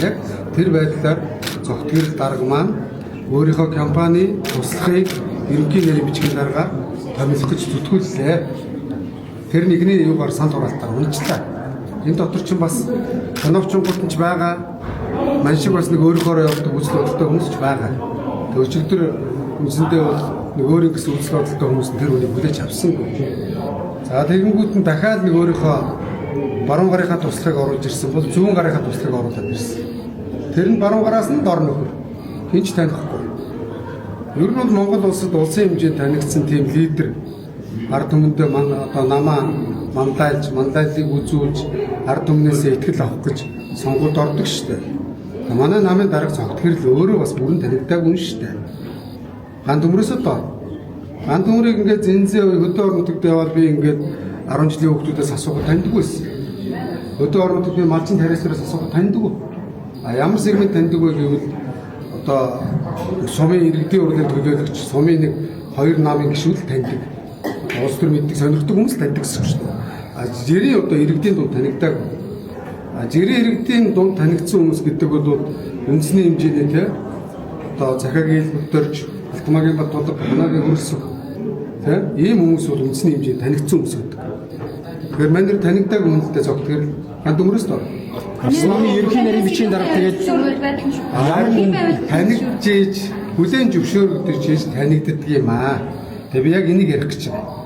Яг тэр байдлаар зохицол дарга маань өөрийнхөө компани туслахыг ерөнхий нэрийн бичгийн дараагаар томилох гэж зүтгүүллээ. Тэр нэгний юугаар санал хураалтаар унжлаа. Энэ дотор ч бас тоновчонгууд ч байгаа. Ман шиг бас нэг өөрөөр явдаг үзэл бодолтой хүмүүс ч байгаа. Тэр өчигдөр үндсэндээ бол нэг өөрийн гэсэн үзэл бодолтой хүмүүс нь тэр үнийг хүлээж авсангүй. За тэгэнгүүт нь дахиад нэг өөрийнхөө баруун гарынхаа туслахыг оруулж ирсэн бол зүүн гарынхаа туслахыг оруулаад ирсэн. Тэр нь баруун гараас нь дор нөхөр. Хинч танихгүй. Ер нь бол Монгол улсад улсын хэмжээнд танигдсан тийм лидер ард түмэндээ одоо намаа мандайлыг үзүүлж ард түмнээсээ итгэл авах гэж сонгуульд ордог шүү дээ. Манай намын дарга цогтгэрл өөрөө бас бүрэн танигдаагүй шүү дээ. Ган төмрөөсөө дор. Ган төмрийг ингээд зэнзээ хөдөө орон нутагт яваад би ингээд 10 жилийн хүүхдүүдээс асуухад таньдаг байсан. Хөдөө орон нутагт би малчин тариалсараас асуухад таньдаг. Ямар сегмент таньдаг вэ гэвэл одоо сумын иргэдийн урлагийн төлөөлөгч сумын нэг 2 намын гишүүл таньдаг. Улс төр мэддэг сонирхдаг хүмүүс таньдаг гэсэн шүү дээ. Жирийн одоо иргэдийн дунд танигдаагүй. Жирийн иргэдийн дунд танигдсан хүмүүс гэдэг бол үндэсний хэмжээний те одоо захиагийн хөтөрж Алтмаагийн бат толгой ханагийн хөрсөх те ийм хүмүүс бол үндэсний хэмжээнд танигдсан хүмүүс гэдэг. Тэгэхээр манайд танигдаагүй хүмүүстэй зогтгөр ганд өмрөөс дор. Намын ерөнхий нэрийн бичгийн дарга тэгээд танигдж хүлэн зөвшөөрөгдөж хийж танигддаг юм аа. Тэгээ би яг энийг ярих гэж байна.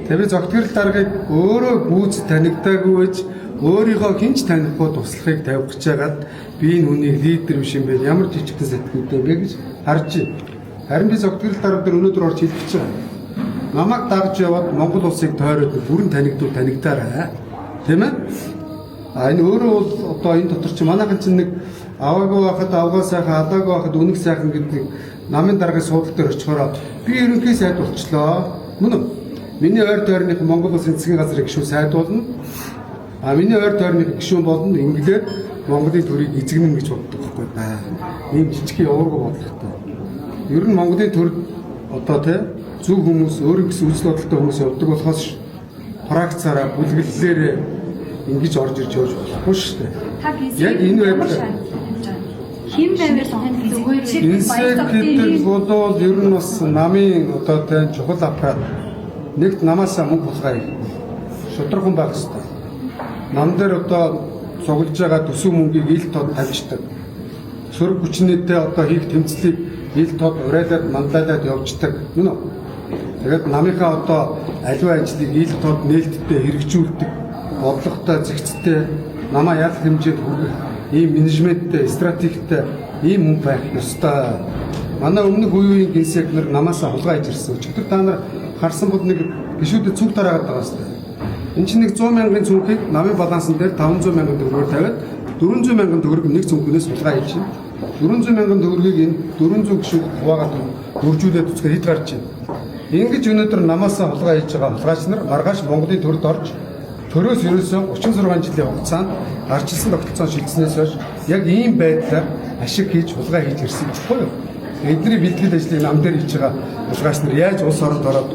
Тэгээ зогтгөрл даргаыг өөрөө гүйц танигдаагүй гэж өөрийнхөө хинч танихгүй туслахыг тавих гэж байгаад би энэ хүний лидер биш юм бэ? Ямар жижигхэн сэтгүүлтэй бэ гэж харж байна. Харин би зогтгөрл дарга дээр өнөөдөр орж хэлэх гэж байна. Намайг дагж яваад Монгол улсыг тойроод бүрэн танигдвал танигдаарай. Тийм ээ? Энэ өөрөө бол одоо энэ дотор чи манайхан чинь нэг аваагүй байхад авгаа сайхан, алаагүй байхад үнэг сайхан гэдэг намын даргын суудлын дээр очихороо би ерөнхий сайд болчлоо. Мөн үү? Миний ойр тойрных Монгол улсын засгийн газрын гишүүн сайд болно. Миний ойр тойрных гишүүн болно. Ингээд Монголын төрийг эзэгнэн гэж боддог байхгүй байна. Ийм жижиг явааргүй бодлоготой. Ер нь Монголын төр одоо тэ зөв хүмүүс өөрийн гэсэн үзэл бодолтой хүмүүс явдаг болохоос практикаараа бүлгэллээрээ ингэж орж ирж явж болохгүй шүү дээ. Яг энэ байдлаар хин баймаар сонгох зүгээр гэдэг бол ер нь бас намын одоо тэ чухал аппарат нэгт намаасаа мөнгө хулгай шудрагхан байх хэрэгтэй. Нам дээр одоо цуглаж байгаа төсөв мөнгийг ил тод тавьждаг. Сөрөг хүчнээдээ одоо хийх тэмцлийг ил тод урайлаад мандалаад явждаг. Мөн үү? Тэгээд намынхаа одоо аливаа ажлыг ил тод нээлттэй хэрэгжүүлдэг бодлоготой зэгцтэй намаа ял хэмжээнд хүргэх ийм менежменттэй стратегтэй ийм хүн байх ёстой. Манай өмнөх үеийн генсек нар намаасаа хулгай ижирсэн. Өчигдөр та нар харсан бол нэг гişүүдэд цүнх тараагаад байгаа шүү дээ. Энд чинь нэг 100 мянган цүнхийг намын балансан дээр 500 мянган төгрөгөөр тавиад 400 мянган төгрөг нэг цүнхнээс хулгай хийж байна. 400 мянган төгрөгийг энэ 400 гişүүд хуваагаад хөржүүлээд үсгээр хэд гарч байна. Ингэж өнөөдөр намаасаа хулгай хийж байгаа хулгайч нар маргааш Монголын төрд орж төрөөс ерөөсөө 36 жилийн хугацаанд гарчилсан тогтолцоо шилжснээс хойш яг ийм байдлаар ашиг хийж хулгай хийж ирсэн гэхгүй юу? Эдний бэлтгэл ажлыг нам дээр хийж байгаа хулгайч нар яаж улс оронд ороод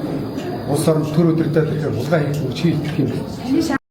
улс орнд төр өдөртэй тэгэхээр хулгай хийх гэж хийх юм бэ?